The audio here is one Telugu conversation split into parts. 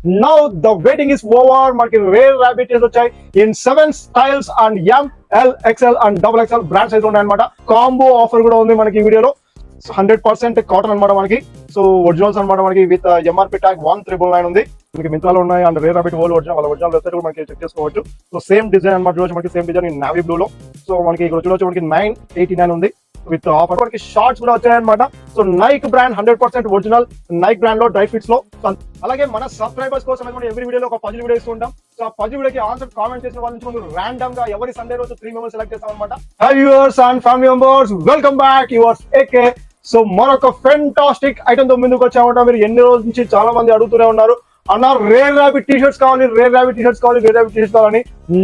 Now the waiting is over. మనకి రేర్ రాబిట్ వచ్చాయి in 7 styles and M, L, XL and XXL brand size ఉన్నాయన్నమాట. కాంబో ఆఫర్ కూడా ఉంది మనకి ఈ వీడియోలో. 100% కాటన్ అనమాట మనకి. సో ఒరిజినల్స్ అనమాట మనకి విత్ ఎంఆర్పి ట్యాగ్ 1999 ఉంది. మనకి మింత్రాలో ఉన్నాయి and rare rabbit whole original వాళ్ళ ఒరిజినల్ వెబ్సైట్ కూడా మనకి చెక్ చేసుకోవచ్చు. సో సేమ్ డిజైన్ అనమాట చూడొచ్చు మనకి సేమ్ డిజైన్ నావీ బ్లూ లో. సో మనకి ఇక్కడ చూడొచ్చు మనకి 989 ఉంది విత్ ఆఫర్. మనకి షార్ట్స్ కూడా వచ్చాయన్నమాట. So Nike brand 100% original Nike brand లో డ్రై ఫిట్స్ లో. అలాగే మన సబ్స్క్రైబర్స్ కోసం మనం ఎవ్రీ వీడియోలో ఒక పజిల్ వీడియో ఇస్తుంటాం. సో ఆ పజిల్ వీడియోకి ఆన్సర్ కామెంట్ చేసిన వాళ్ళ నుంచి మనం రాండమ్ గా ఎవరి సండే రోజు 3 మెంబర్స్ సెలెక్ట్ చేస్తాం అనమాట. High viewers and family members, welcome back yours AK. So మరొక ఫెంటాస్టిక్ ఐటమ్ తో ముందుకు వచ్చామంట. మీరు ఎన్ని రోజుల నుంచి చాలా మంది అడుగుతూనే ఉన్నారు, అన్న రేర్ రాబిట్ టీ షర్ట్స్ కావాలి, రేర్ రాబిట్ టీ షర్ట్స్ కావాలి, రేర్ రాబిట్ టీ షర్ట్స్ కావాలని.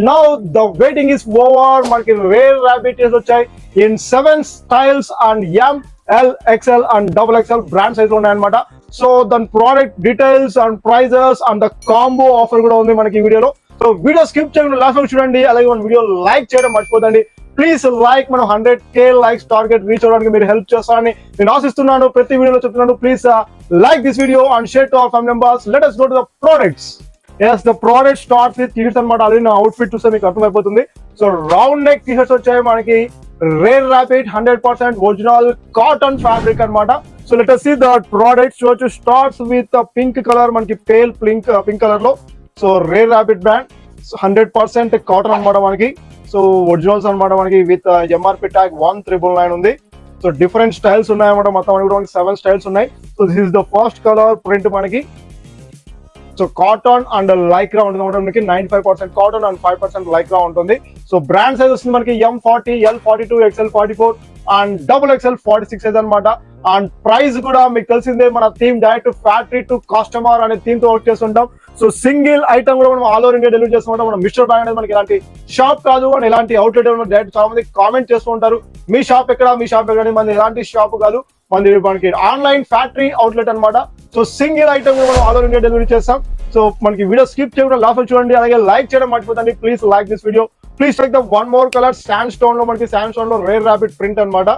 Now the waiting is over. మనకి రేర్ రాబిట్ టీ షర్ట్స్ వచ్చాయి in 7 styles and M, L, XL and XXL brand size లో ఉన్నాయన్నమాట. సో దాని product details and prices and the combo offer కూడా ఉంది మనకి ఈ వీడియోలో. సో వీడియో స్కిప్ చేయకుండా లాస్ట్ వరకు చూడండి. అలాగే మన వీడియో లైక్ చేయడం మర్చిపోతండి. ప్లీజ్ లైక్, మనం 100K లైక్స్ టార్గెట్ రీచ్ అవడానికి మీరు హెల్ప్ చేస్తారని నేను ఆశిస్తున్నాను. ప్రతి వీడియోలో చెప్తున్నాను, please like this video and share to our family members. Let us go to the products. Yes, the product starts with t-shirts అన్నమాట. ఆల్రెడీ నా అవుట్ఫిట్ చూస్తే మీకు అర్థమైపోతుంది. సో రౌండ్ నెక్ టీ-షర్ట్స్ వచ్చాయి మనకి rare rabbit 100% original cotton fabric అన్నమాట. So let us see the products. చూడొచ్చు స్టార్ట్స్ విత్ పింక్ కలర్, మనకి పేల్ పింక్ కలర్ లో. So rare rabbit brand 100% cotton అన్నమాట మనకి. సో ఒరిజినల్స్ అన్నమాట మనకి విత్ ఎంఆర్పి ట్యాగ్ 1999 ఉంది. సో డిఫరెంట్ స్టైల్స్ ఉన్నాయన్నమాట. మొత్తం మనకి 7 స్టైల్స్ ఉన్నాయి. So this is the first colour print మనకి. సో కాటన్ అండ్ లైక్రా ఉంటుంది మనకి. 95% కాటన్ అండ్ 5% లైక్రా ఉంటుంది. సో బ్రాండ్ సైజ్ వస్తుంది మనకి M40, L42, XL44 and XXL 46 size అనమాట. అండ్ ప్రైస్ కూడా మీకు తెలిసిందే, మన theme direct factory to customer అనే థీమ్ తో వర్క్ చేస్తుంటాం. సో సింగిల్ ఐటమ్ కూడా మనం ఆల్ ఓవర్ ఇండియా డెలివరీ చేస్తుంటాం. మనం మిస్టర్ బ్రాండ్ అనేది మనకి ఇలాంటి షాప్ కాదు అండ్ ఇలాంటి అవుట్లెట్ డైరెక్ట్ చాలా మంది కామెంట్ చేస్తూ ఉంటారు, మీ షాప్ ఎక్కడ, మీ షాప్ ఎక్కడ. మన ఇలాంటి షాప్ కాదు, మనకి ఆన్లైన్ ఫ్యాక్టరీ అవుట్లెట్ అనమాట. సో సింగిల్ ఐటమ్ మనం ఆల్ ఓవర్ ఇండియా డెలివరీ చేస్తాం. సో మనకి వీడియో స్కిప్ చేయకుండా లాస్ట్ చూడండి. అలాగే లైక్ చేయడం మర్చిపోతండి. Please like this video. Please take the one more colour sandstone లో. మనకి శాండ్ స్టోన్ లో రేర్ రాబిట్ ప్రింట్ అనమాట.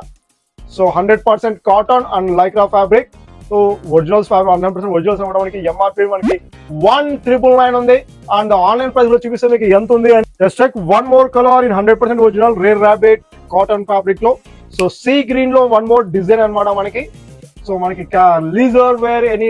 So 100% cotton and lycra fabric. So originals 100% originals అనమాట. మనకి ఎంఆర్పి మనకి 1999 ఉంది. అండ్ ఆన్లైన్ ప్రైస్ లో చూపిస్తే మీకు ఎంత ఉంది. Just check one more colour in 100% original rare rabbit cotton fabric లో. సో సీ గ్రీన్ లో వన్ మోర్ డిజైన్ అనమాట మనకి. సో మనకి లీజర్ వేర్ ఎనీ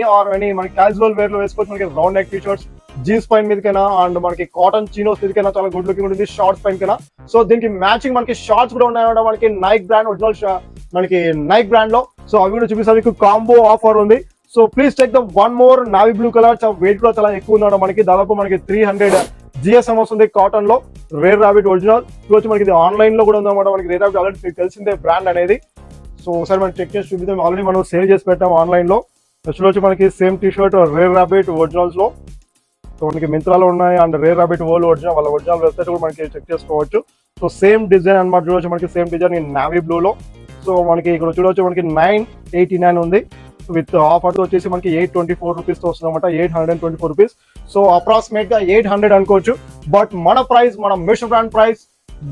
మనకి క్యాజువల్ వేర్ లో వేసుకోవచ్చు. మనకి round neck T shirts jeans పైన మీదకైనా అండ్ మనకి కాటన్ చీనోస్ మీదకైనా చాలా గుడ్ లుకింగ్ ఉంటుంది. షార్ట్స్ పైన కైనా. సో దీనికి మ్యాచింగ్ మనకి షార్ట్స్ కూడా ఉన్నాయన్నమాట. మనకి నైక్ బ్రాండ్ ఒరిజినల్ మనకి నైక్ బ్రాండ్ లో. సో అవి కూడా చూపిస్తాను మీకు. కాంబో ఆఫర్ ఉంది. So please take the one more navy blue colour. Weight కూడా చాలా ఎక్కువ ఉన్నాడు మనకి. దాదాపు మనకి 300 GSM వస్తుంది కాటన్ లో. రేర్ రాబిట్ ఒరిజినల్ చూడొచ్చు. మనకి ఇది ఆన్లైన్ లో కూడా ఉందన్నమాట. మనకి రేర్ రాబిట్ ఆల్రెడీ మీకు తెలిసిందే బ్రాండ్ అనేది. సో ఒకసారి మనం చెక్ చేసి చూపిద్దాం. ఆల్రెడీ మనం సేల్ చేసి పెట్టాం ఆన్లైన్ లో. చూడొచ్చు మనకి same T shirt rare rabbit originals లో. సో మనకి మింత్రాలో ఉన్నాయి and rare rabbit whole original వాళ్ళ ఒరిజినల్ వెబ్సైట్ కూడా మనకి చెక్ చేసుకోవచ్చు. సో సేమ్ డిజైన్ అనమాట. చూడొచ్చు మనకి same design in navy blue లో. సో మనకి ఇక్కడ చూడొచ్చు మనకి 989 ఉంది విత్ ఆఫర్ వచ్చేసి మనకి 824 రూపీస్ తో వస్తుంది అనమాట. 824 రూపీస్. సో అప్రాక్సిమేట్ గా 800 అనుకోవచ్చు. బట్ మన ప్రైస్, మన mister brand price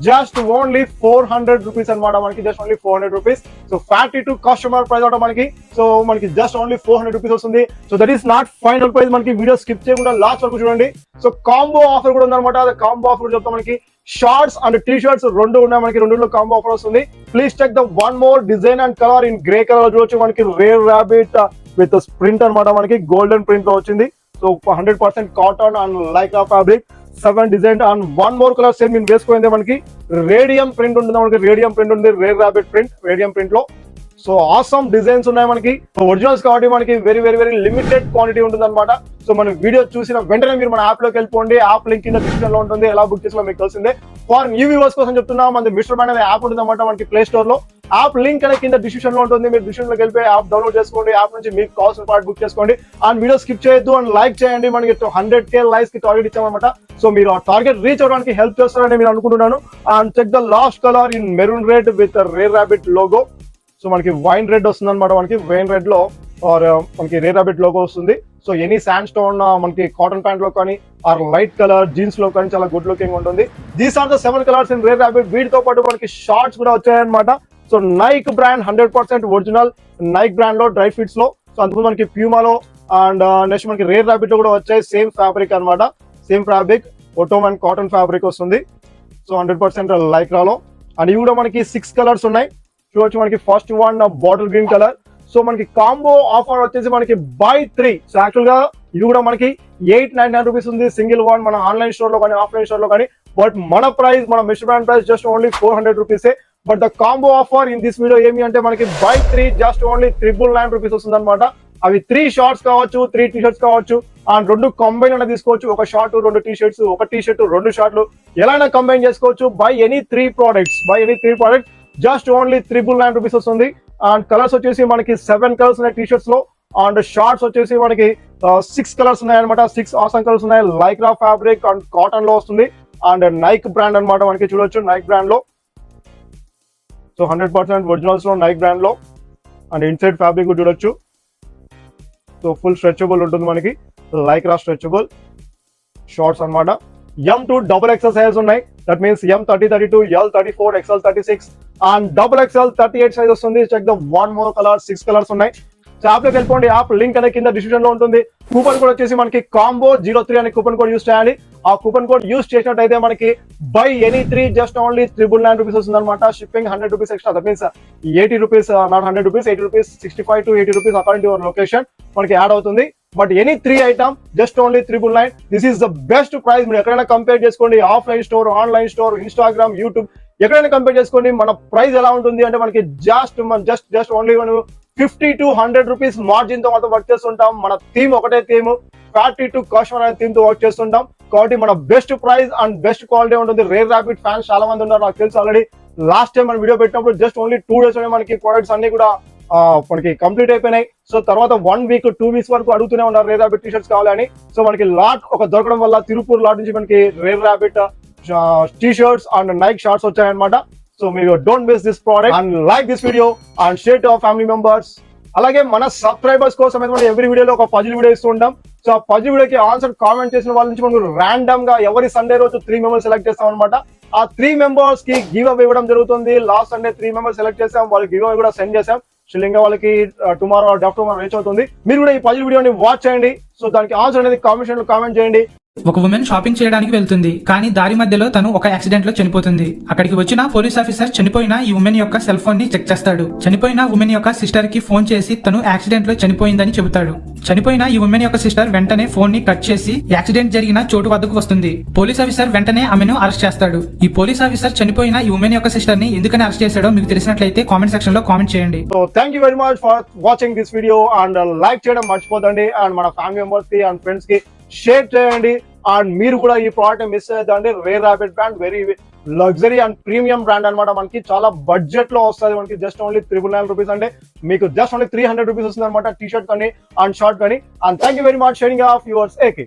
just only 400 rupees అనమాట మనకి. Just only 400 rupees. So factory to customer price అవడం మనకి. సో మనకి జస్ట్ ఓన్లీ 400 రూపీస్ వస్తుంది. So that is not final price. మనకి వీడియో స్కిప్ చేయకుండా లాస్ట్ వరకు చూడండి. సో కాంబో ఆఫర్ కూడా ఉందన్నమాట. అది కాంబో ఆఫర్ కూడా చెప్తాం. మనకి షార్ట్స్ అండ్ టీ షర్ట్స్ రెండు ఉన్నాయి మనకి. రెండులో కాంబో ఆఫర్ వస్తుంది. Please check the one more design and colour in grey colour చూడొచ్చు. మనకి రేర్ రాబిట్ విత్ ప్రింట్ అనమాట. మనకి గోల్డెన్ ప్రింట్ లో వచ్చింది. So 100% cotton and lycra fabric. 7 design and one more colour same నేను వేసుకుంది మనకి రేడియం ప్రింట్ ఉంటుంది. మనకి రేడియం ప్రింట్ ఉంది. Rare rabbit print radium print లో. సో ఆసమ్ డిజైన్స్ ఉన్నాయి మనకి. ఒరిజినల్స్ కాబట్టి మనకి very very very limited quantity ఉంటుంది అనమాట. సో మన వీడియో చూసిన వెంటనే మీరు మన యాప్ లోకి వెళ్ళిపోండి. యాప్ లింక్ కింద డిస్క్రిప్షన్ లో ఉంటుంది. ఎలా బుక్ చేసినా మీకు తెలిసిందే. ఫర్ న్యూ వ్యూవర్స్ కోసం చెప్తున్నా, మన మిస్టర్ బ్రాండ్ అనే యాప్ ఉంటుంది అనమాట మనకి ప్లే స్టోర్ లో. యాప్ లింక్ అనేది కింద డిస్క్రిప్షన్ లో ఉంటుంది. మీరు డిస్క్రిప్షన్ లోకి వెళ్ళిపోయి యాప్ డౌన్లోడ్ చేసుకోండి. యాప్ నుంచి మీకు కావాల్సిన పార్ట్ బుక్ చేసుకోండి. అండ్ వీడియో స్కిప్ చేయొద్దు అండ్ లైక్ చేయండి. మనకి 100K లైక్స్ కి టార్గెట్ ఇచ్చామన్నమాట. సో మీరు ఆ టార్గెట్ రీచ్ అవడానికి హెల్ప్ చేస్తారని నేను అనుకుంటున్నాను. And check the last colour in maroon red with rare rabbit logo. So మనకి వైన్ రెడ్ వస్తుంది అనమాట. మనకి వైన్ రెడ్ లో ఆర్ మనకి రేర్ రాబిట్ లోగో వస్తుంది. సో ఎనీ శాండ్ స్టోన్ మనకి కాటన్ ప్యాంట్ లో కానీ ఆర్ లైట్ కలర్ జీన్స్ లో కానీ చాలా గుడ్ లుకింగ్ ఉంటుంది. These are the 7 colours in rare rabbit. వీటితో పాటు మనకి షార్ట్స్ కూడా వచ్చాయన్నమాట. So Nike brand 100% original Nike brand లో డ్రై ఫిట్స్ లో. సో అందుకు మనకి ప్యూమాలో అండ్ నెక్స్ట్ మనకి రేర్ ర్యాబిట్ లో కూడా వచ్చాయి, సేమ్ ఫ్యాబ్రిక్ అనమాట, సేమ్ ఫ్యాబ్రిక్ ఒటోమ్ అండ్ కాటన్ ఫ్యాబ్రిక్ వస్తుంది. సో 100% లైక్రాలో. అండ్ ఇవి కూడా మనకి 6 కలర్స్ ఉన్నాయి చూడొచ్చు. మనకి first one bottle green colour. So మనకి కాంబో ఆఫర్ వచ్చేసి మనకి బై 3. సో యాక్చువల్ గా ఇది కూడా మనకి 899 రూపీస్ ఉంది సింగిల్ వన్, మన ఆన్లైన్ స్టోర్ లో కానీ ఆఫ్లైన్ స్టోర్ లో కానీ. బట్ మన ప్రైస్, మన mister brand price just only 400 రూపీసే. But the combo offer in this video ఏమి అంటే మనకి బై 3 జస్ట్ ఓన్లీ 999 రూపీస్ వస్తుంది అనమాట. అవి 3 షార్ట్స్ కావచ్చు, 3 టీ షర్ట్స్ కావచ్చు, అండ్ 2 కంబైన్ అనేది తీసుకోవచ్చు. ఒక షార్ట్ 2 టీ షర్ట్స్, ఒక టీ షర్ట్ 2 షార్ట్లు, ఎలా కంబైన్ చేసుకోవచ్చు. By any 3 products just only 999 rupees వస్తుంది. అండ్ కలర్స్ వచ్చేసి మనకి 7 కలర్స్ ఉన్నాయి టీ షర్ట్స్ లో. అండ్ షార్ట్స్ వచ్చేసి మనకి 6 కలర్స్ ఉన్నాయి అనమాట. 6 ఆసమ్ కలర్స్ ఉన్నాయి. లైక్రా ఫ్యాబ్రిక్ అండ్ కాటన్ లో వస్తుంది. అండ్ నైక్ బ్రాండ్ అనమాట, మనకి చూడొచ్చు నైక్ బ్రాండ్ లో. సో 100% ఒరిజినల్స్ లో నైక్ బ్రాండ్ లో. అండ్ ఇన్సైడ్ ఫ్యాబ్రిక్ చూడొచ్చు. సో ఫుల్ స్ట్రెచబుల్ ఉంటుంది మనకి, లైక్రా స్ట్రెచబుల్ షార్ట్స్ అనమాట. M2 XXL సైజ్ ఉన్నాయి. That means M30, 32, L 34, XL 36 and XXL 38 size వస్తుంది. Check the one more colour, 6 colours ఉన్నాయి. సో యాప్ లోకి వెళ్ళిపోండి. యాప్ లింక్ అనేది కింద డిస్క్రిప్షన్ లో ఉంటుంది. కూపన్ కోడ్ వచ్చేసి మనకి కాంబో 03 అనే కూపన్ కోడ్ యూస్ చేయాలి. ఆ కూపన్ కోడ్ యూస్ చేసినట్టయితే మనకి by any 3 just only 999 rupees వస్తుంది అనమాట. Shipping 100 rupees extra. That means 80 rupees, not 100 rupees, 80 rupees, 65 to 80 rupees according to your location మనకి యాడ్ అవుతుంది. But any 3 item just only 999. This is the best price. మీరు ఎక్కడైనా కంపేర్ చేసుకోండి, offline store, online store, Instagram, YouTube, ఎక్కడైనా కంపేర్ చేసుకోండి. మన ప్రైస్ ఎలా ఉంటుంది అంటే మనకి just only 50 to 100 rupees margin తో మాత్రం వర్క్ చేస్తుంటాం. మన థీమ్ ఒకటే థీమ్, ఫ్యాక్టరీ టు కస్టమర్ అనే థీమ్ తో వర్క్ చేస్తుంటాం. కాబట్టి మన best price and best quality ఉంటుంది. రేర్ ర్యాబిట్ ఫ్యాన్స్ చాలా మంది ఉన్నారు, నాకు తెలుసు ఆల్రెడీ. లాస్ట్ టైం మనం వీడియో పెట్టినప్పుడు జస్ట్ ఓన్లీ 2 days లోనే మనకి ప్రొడక్ట్స్ అన్ని కూడా మనకి కంప్లీట్ అయిపోయినాయి. సో తర్వాత 1 week 2 weeks వరకు అడుగుతూనే ఉన్నారు రేర్ ర్యాబిట్ టీ షర్ట్స్ కావాలని. సో మనకి లాట్ ఒక దొరకడం వల్ల తిరుపూర్ లాట్ నుంచి మనకి rare rabbit T shirts and Nike shorts వచ్చాయన్నమాట. సో మీరు don't miss this product and like this video and share to our family members. అలాగే మన సబ్స్క్రైబర్స్ కోసం అయితే మనం ఎవ్రీ వీడియోలో ఒక పజిల్ వీడియో ఇస్తూ ఉంటాం. సో ఆ పజిల్ వీడియోకి ఆన్సర్ కామెంట్ చేసిన వాళ్ళ నుంచి మనం ర్యాండమ్ గా ఎవరి సండే రోజు 3 మెంబర్స్ సెలెక్ట్ చేస్తాం అనమాట. ఆ 3 మెంబర్స్ కి గివ్ అవే ఇవ్వడం జరుగుతుంది. లాస్ట్ సండే 3 మెంబర్స్ సెలెక్ట్ చేసాం, వాళ్ళకి గివ్ అవే కూడా సెండ్ చేసాం. శ్రీలింగా వాళ్ళకి tomorrow day after tomorrow reach అవుతుంది. మీరు కూడా ఈ పజిల్ వీడియోని వాచ్ చేయండి. సో దానికి ఆన్సర్ అనేది కామెంట్ చేయండి. ఒక ఉమెన్ షాపింగ్ చేయడానికి వెళ్తుంది, కానీ దారి మధ్యలో తను ఒక యాక్సిడెంట్ లో చనిపోతుంది. అక్కడికి వచ్చిన పోలీస్ ఆఫీసర్ చనిపోయిన ఈ ఉమెన్ యొక్క సెల్ ఫోన్ ని చెక్ చేస్తాడు. చనిపోయిన ఉమెన్ యొక్క సిస్టర్ కి ఫోన్ చేసి తను యాక్సిడెంట్ లో చనిపోయిందని చెబుతాడు. చనిపోయిన ఈ ఉమెన్ యొక్క సిస్టర్ వెంటనే ఫోన్ ని కట్ చేసి యాక్సిడెంట్ జరిగిన చోటు వద్దకు వస్తుంది. పోలీస్ ఆఫీసర్ వెంటనే ఆమెను అరెస్ట్ చేస్తాడు. ఈ పోలీస్ ఆఫీసర్ చనిపోయిన ఈ ఉమెన్ యొక్క సిస్టర్ ని ఎందుకని అరెస్ట్ చేశాడో మీకు తెలిసినట్లయితే కామెంట్ సెక్షన్ లో కామెంట్ చేయండి. So thank you very much for watching this video and like చేయడం మర్చిపోదండి. అండ్ మన ఫ్యామిలీ మెంబర్స్ కి అండ్ ఫ్రెండ్స్ కి షేర్ చేయండి. అండ్ మీరు కూడా ఈ ప్రోడక్ట్ మిస్ అయ్యేదండి. Rare Rabbit brand very luxury and premium brand అనమాట. మనకి చాలా బడ్జెట్ లో వస్తుంది. మనకి జస్ట్ ఓన్లీ 999 రూపీస్ అంటే మీకు జస్ట్ ఓన్లీ 300 రూపీస్ వస్తుంది అనమాట టీ షర్ట్ కానీ అండ్ షార్ట్ కానీ. And thank you very much sharing of yours AK.